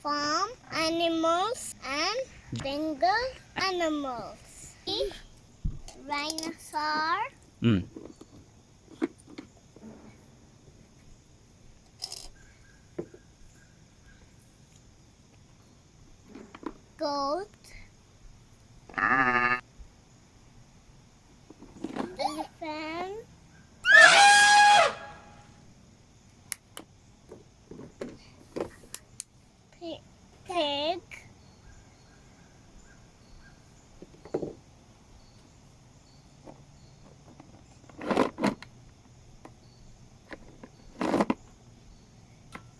farm animals and jungle animals. Rhinoceros, goat, elephant, pig,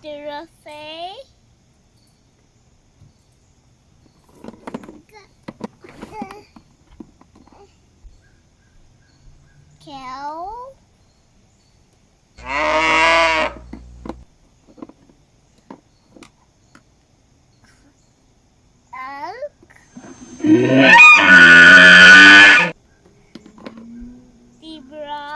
giraffe, cow, elk, zebra,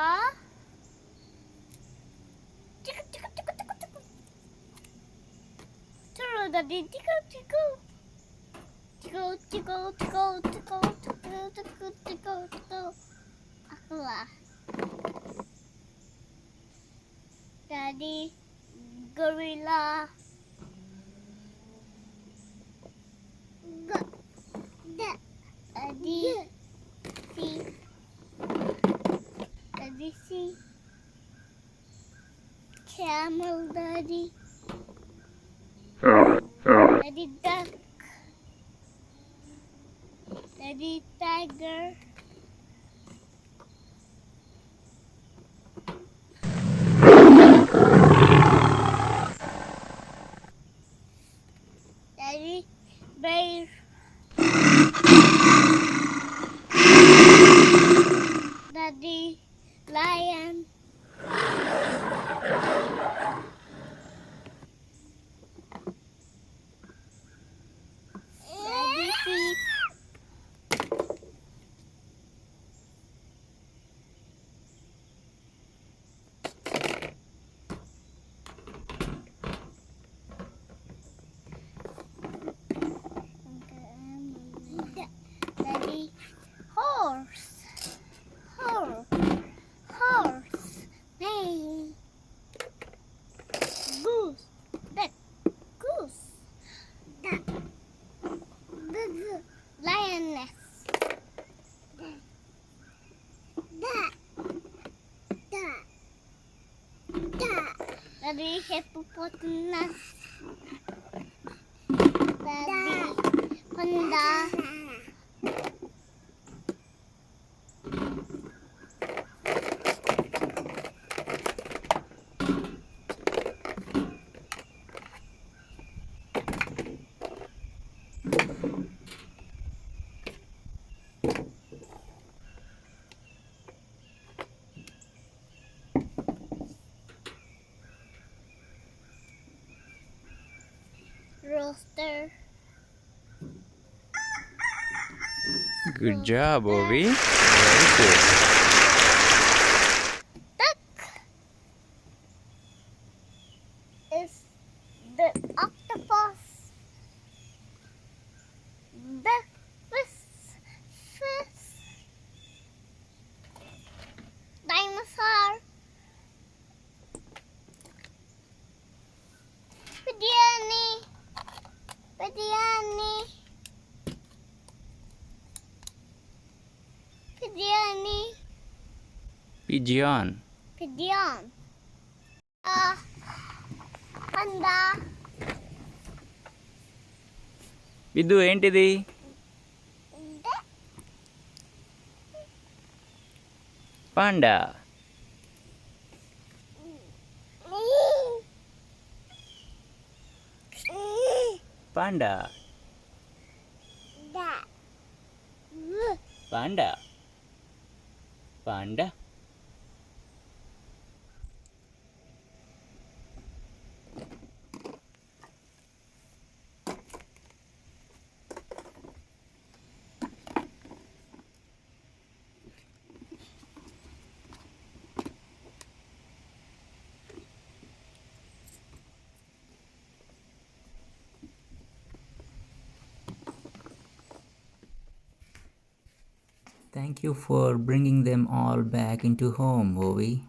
turtle, daddy, tickle. Aku lah. Daddy, gorilla. Daddy, see. Camel, daddy. Daddy, duck. Daddy, tiger. Daddy, bear. Daddy, lion. Daddy, sheep. Daddy, horse. Hey. Goose. Goose. Lioness. Daddy, hippopotamus. Daddy, panda. Rooster. Good job, Ovi. Very good. Duck is the octopus. The fish. Dinosaur. Biryani. Pigeon. Panda. Biddu ఏంటిది? Panda. Panda. Panda. Panda. Thank you for bringing them all back into home, Ovi.